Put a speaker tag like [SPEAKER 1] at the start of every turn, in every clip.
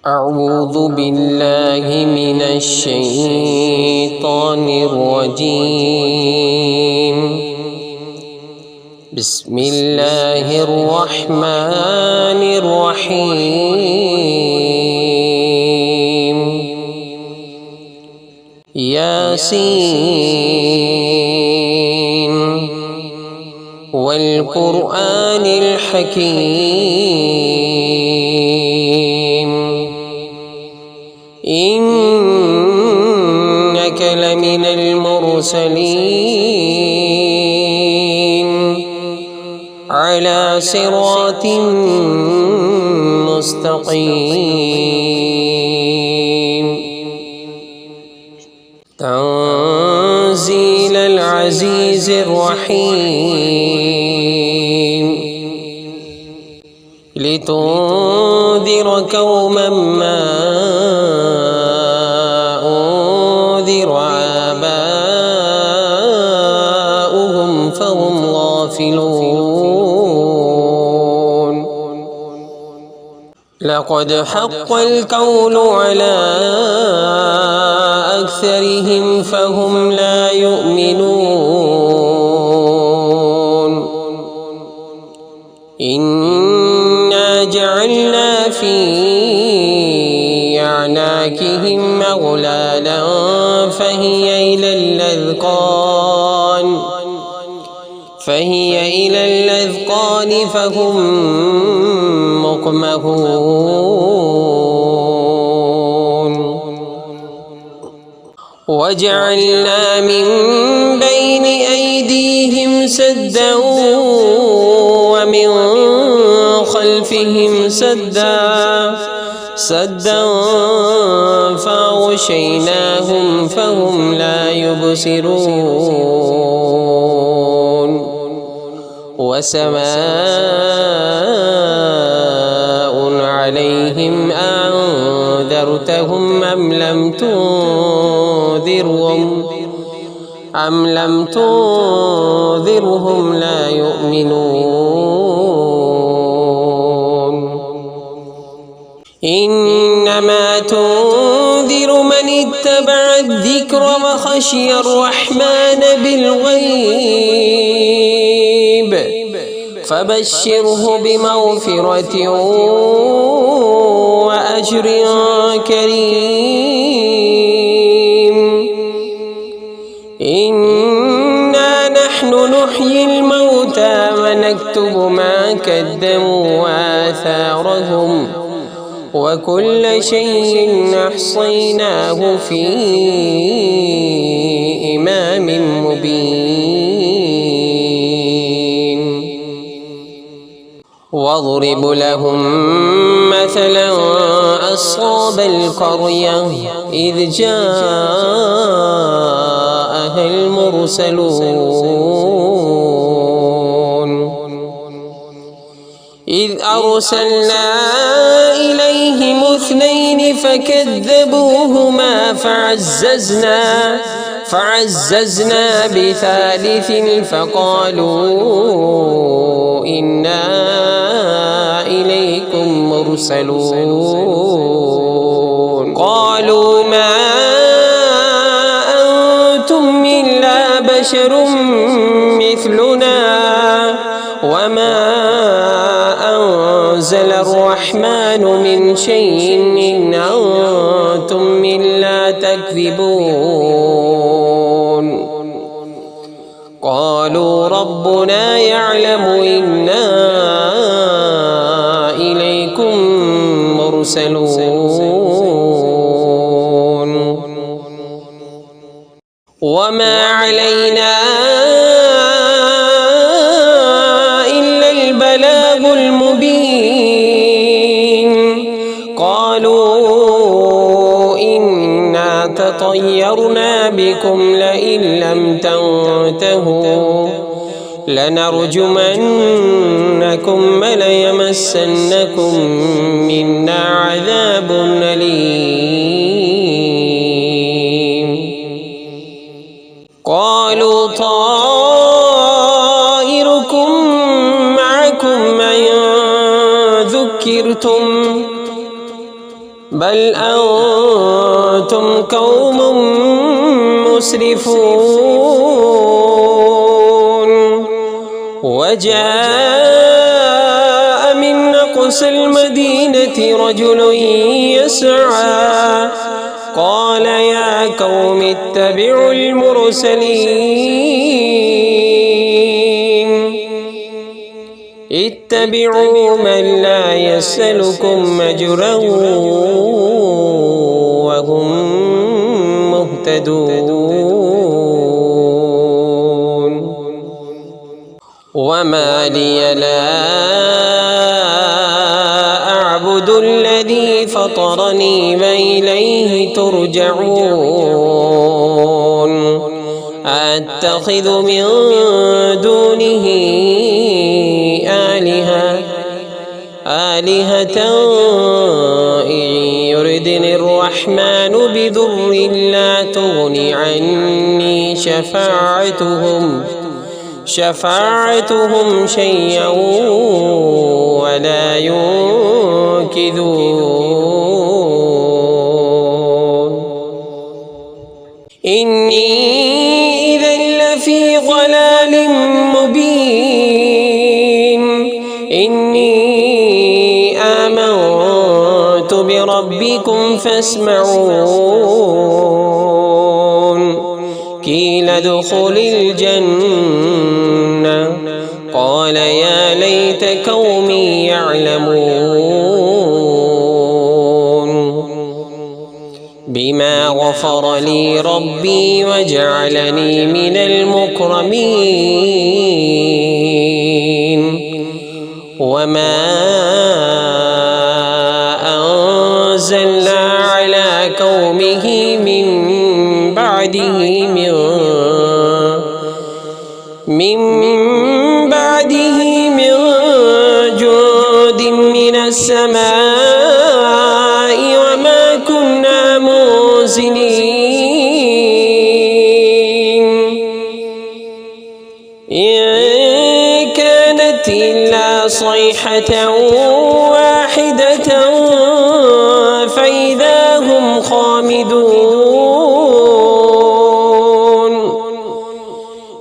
[SPEAKER 1] أعوذ بالله من الشيطان الرجيم. بسم الله الرحمن الرحيم. ياسين والقرآن الحكيم إنك لمن المرسلين على صراط مستقيم تنزيل العزيز الرحيم لتنذر قوما ما أنذر آباؤهم فهم غافلون. لقد حق القول على أكثرهم فهم لا يؤمنون. إنا جعلنا في أعناقهم أغلالا فهي إلى الأذقان فهم مقمحون. وجعلنا من بين أيديهم سدا ومن خلفهم سدا فأغشيناهم فهم لا يبصرون. وسواء عليهم أنذرتهم أم لم تنذرهم لا يؤمنون. إنما تنذر من اتبع الذكر وخشي الرحمن بالغيب فبشره بمغفرة وأجر كريم. إنا نحن نحيي الموتى ونكتب ما قدموا وآثارهم وكل شيء أحصيناه في إمام مبين. واضرب لهم مثلا أصحاب القرية إذ جاءها المرسلون إذ أرسلنا إليهم 2 فكذبوهما فعززنا ب3 فقالوا إنا إليكم مرسلون. قالوا ما أنتم إلا بشر مثلنا وما أنزل الرحمن من شيء إن أنتم إلا تكذبون. قالوا ربنا يعلم إنا إليكم مرسلون وما علينا إلا البلاغ المبين. قالوا إنا تطيرنا بكم لئن لم تنتهوا لنرجمنكم وليمسنكم منا عذاب أليم. قالوا طائركم معكم أن ذكرتم بل أنتم قوم مسرفون. وجاء من أقصى المدينة رجل يسعى قال يا قوم اتبعوا المرسلين اتبعوا من لا يسألكم أجرا وهم مهتدون. وما لي لا أعبد الذي فطرني وإليه ترجعون. أتخذ من دونه آلهة إن يردني الرحمن بضر لا تغن عني شفاعتهم شيئا ولا ينقذون. إني إذا لفي ضلال مبين. إني آمنت بربكم فاسمعون. قيل ادخل الجنة قال يا ليت قومي يعلمون بما غفر لي ربي وجعلني من المكرمين. وما أنزلنا على قومه من بعده من جود من السماء وما كنا منزلين. إن كانت إلا صيحة واحدة فإذا هم خامدون.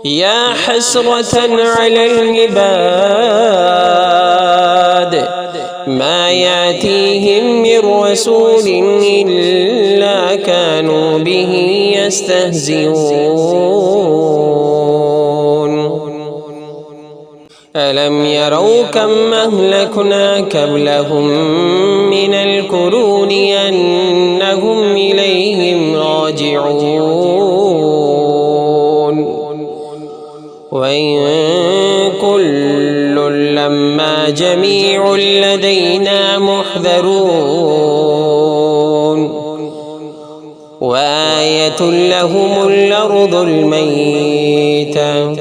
[SPEAKER 1] يا حسرة على العباد ما يأتيهم من رسول إلا كانوا به يستهزئون. ألم يروا كم أهلكنا قبلهم من القرون أنهم إليهم راجعون. وإن كل لما جميع لدينا محذرون. وآية لهم الأرض الميتة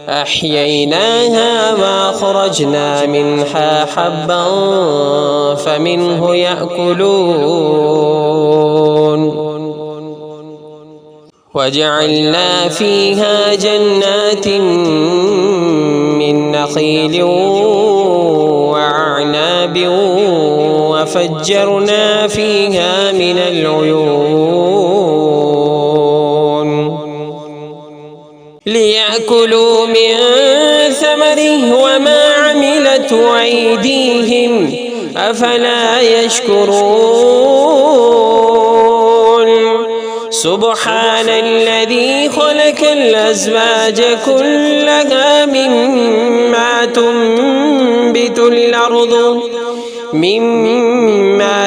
[SPEAKER 1] أحييناها وأخرجنا منها حبا فمنه يأكلون. وجعلنا فيها جنات من نخيل وأعناب وفجرنا فيها من العيون ليأكلوا من ثمره وما عملته أيديهم أفلا يشكرون. سبحان الذي خلق الأزواج كلها مما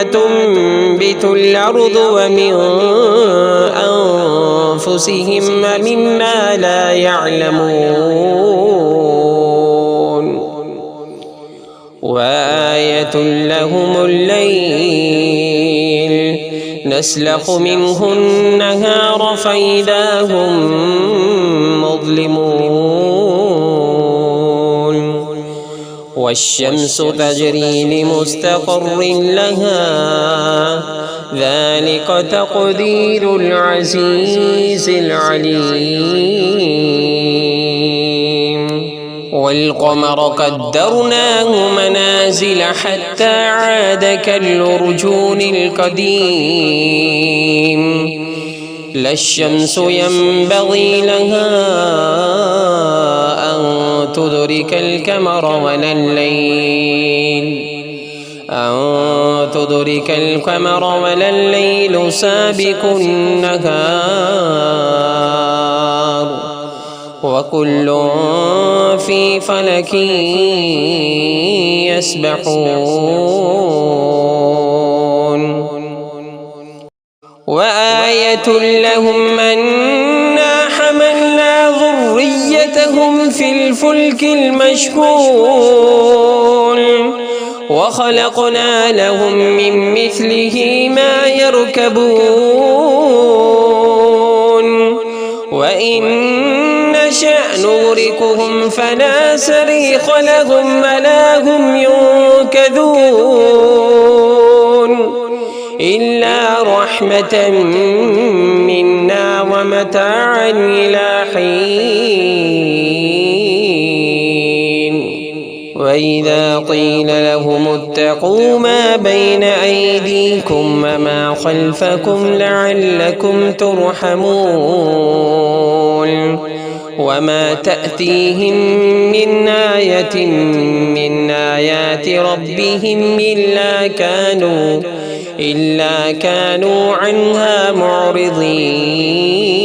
[SPEAKER 1] تنبت الأرض ومن أنفسهم ومما لا يعلمون. وآية لهم الليل نسلخ منه النهار فإذا هم مظلمون. والشمس تجري لمستقر لها ذلك تقدير العزيز العليم. والقمر قدرناه منازل حتى عاد كالعرجون القديم لا الشمس ينبغي لها أن تدرك القمر ولا الليل سابق النهار وكل في فلك يسبحون وآية لهم أنا حملنا ذريتهم في الفلك المشحون وخلقنا لهم من مثله ما يركبون وإن نشأ نغرقهم فلا صريخ لهم ولا هم ينقذون إلا رحمة منا ومتاعا إلى حين وإذا قيل لهم اتقوا ما بين أيديكم وما خلفكم لعلكم ترحمون وما تأتيهم من آية من آيات ربهم إلا كانوا عنها معرضين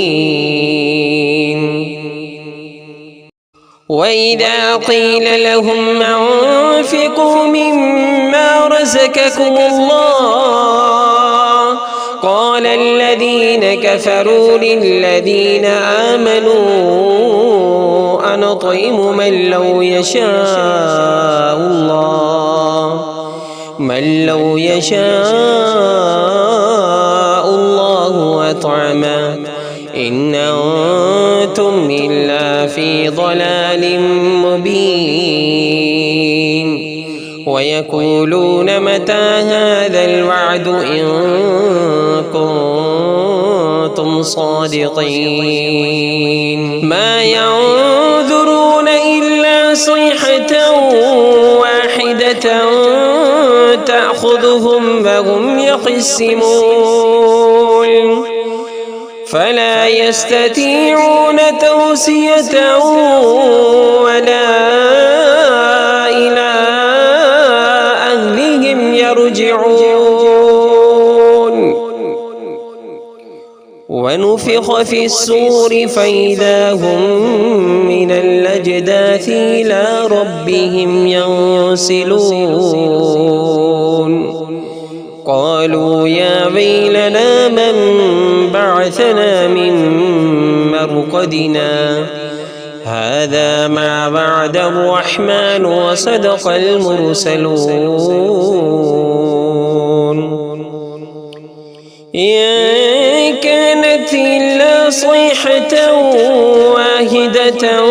[SPEAKER 1] وإذا قيل لهم أنفقوا مما رزقكم الله قال الذين كفروا للذين آمنوا أنطعم من لو يشاء الله أطعمه إن أنتم إلا في ضلال مبين ويقولون متى هذا الوعد إن كنتم صادقين ما ينظرون إلا صيحة واحدة تأخذهم وهم يخصمون فلا يستطيعون توصية ولا إلى أهلهم يرجعون ونفخ في الصور فإذا هم من الأجداث إلى ربهم ينسلون قالوا يا ويلنا من بعثنا من مرقدنا هذا ما وعد الرحمن وصدق المرسلون إن كانت إلا صيحة واحدة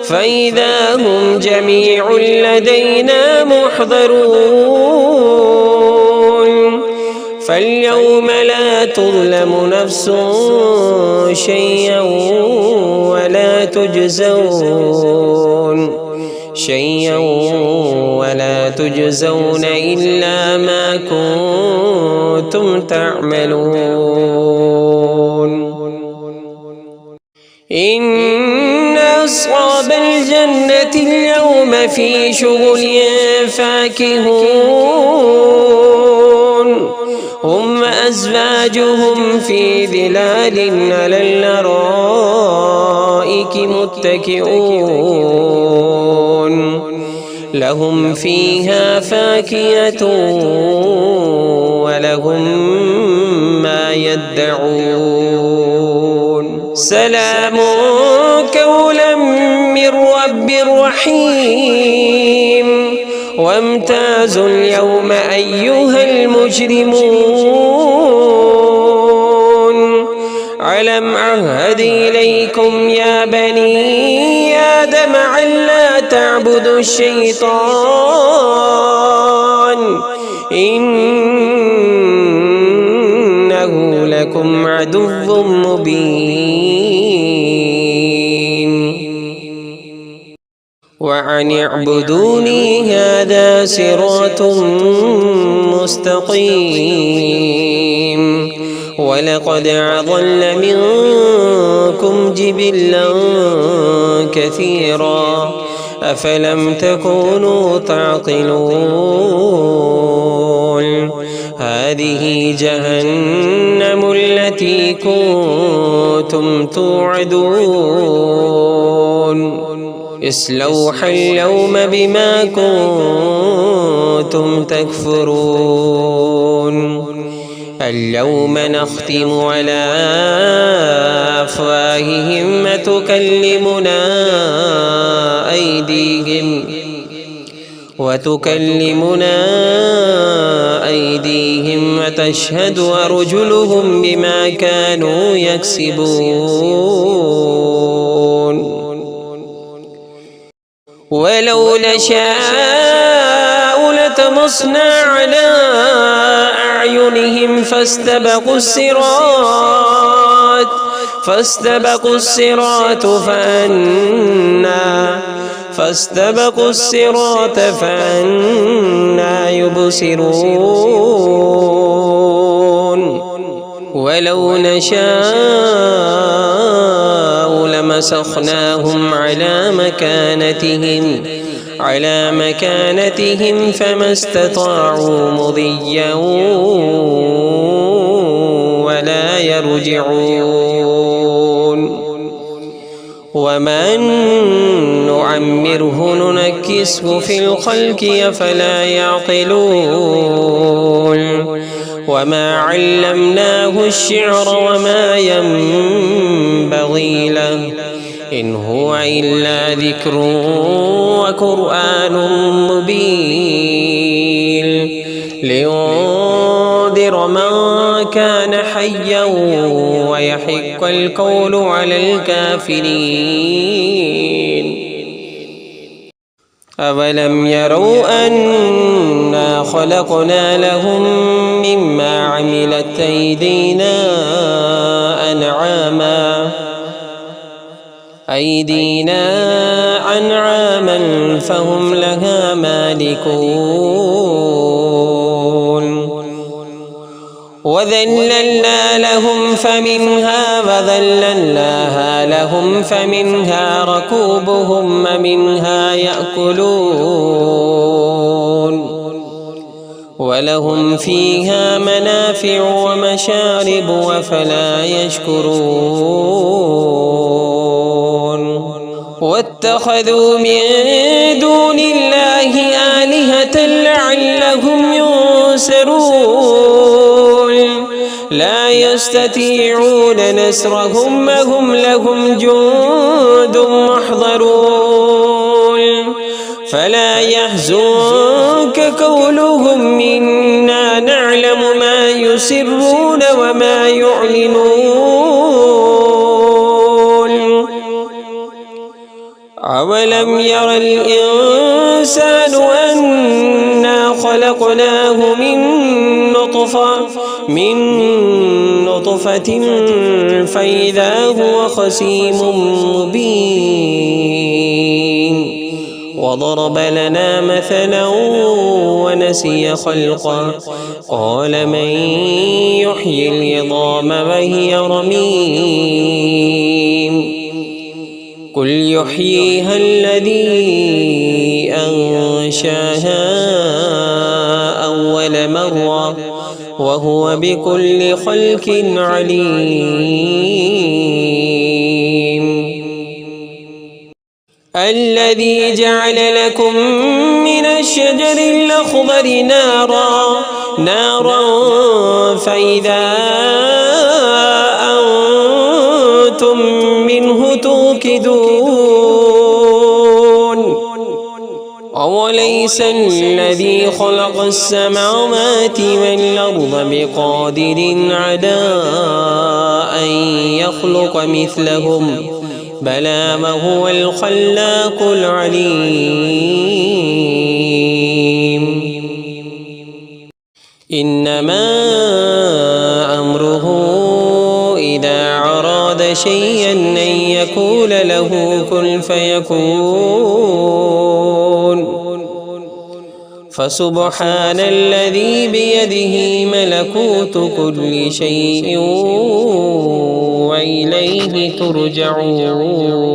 [SPEAKER 1] فإذا هم جميع لدينا محضرون فاليوم لا تظلم نفس شيئا ولا تجزون إلا ما كنتم تعملون إن أصحاب الجنة اليوم في شغل فاكهون هم وأزواجهم في ظلال على الأرائك متكئون لهم فيها فاكهة ولهم ما يدعون سلام قولا من رب رحيم وامتازوا اليوم أيها المجرمون ألم أعهد إليكم يا بني آدم ألا تعبدوا الشيطان إنه لكم عدو مبين وأن اعبدوني هذا صراط مستقيم ولقد أضل منكم جبلا كثيرا أفلم تكونوا تعقلون هذه جهنم التي كنتم توعدون اصلوها اليوم بما كنتم تكفرون اليوم نختم على أفواههم وتكلمنا أيديهم وتشهد أرجلهم بما كانوا يكسبون ولو نشاء لطمسنا على أعينهم فاستبقوا الصراط فأنى يبصرون ولو نشاء لمسخناهم على مكانتهم فما استطاعوا مضيا ولا يرجعون ومن نعمره ننكسه في الخلق أفلا يعقلون وما علمناه الشعر وما ينبغي له إن هو إلا ذكر وقرآن مبين لينذر من كان حيا ويحق القول على الكافرين أولم يروا أنا خلقنا لهم مما عملت أيدينا أنعاما فهم لها مالكون وذللناها لهم فمنها ركوبهم ومنها يأكلون ولهم فيها منافع ومشارب وفلا يشكرون واتخذوا من دون الله آلهة لعلهم ينصرون لا يستطيعون نصرهم وهم لهم جند محضرون فلا يحزنك قولهم إنا نعلم ما يسرون وما يعلنون أولم ير الإنسان أنا خلقناه من نطفة فإذا هو خصيم مبين وضرب لنا مثلا ونسي خلقه قال من يحيي العظام وهي رميم قل يحييها الذي أنشاها أول مرة وهو بكل خلق عليم الذي جعل لكم من الشجر الأخضر نارا فإذا أنتم منه توقدون أوليس الذي خلق السماوات والأرض بقادر على أن يخلق مثلهم بلى وهو الخلاق العليم إنما أمره إذا أراد شيئا أن يقول له كن فيكون فسبحان الذي بيده ملكوت كل شيء وإليه ترجعون.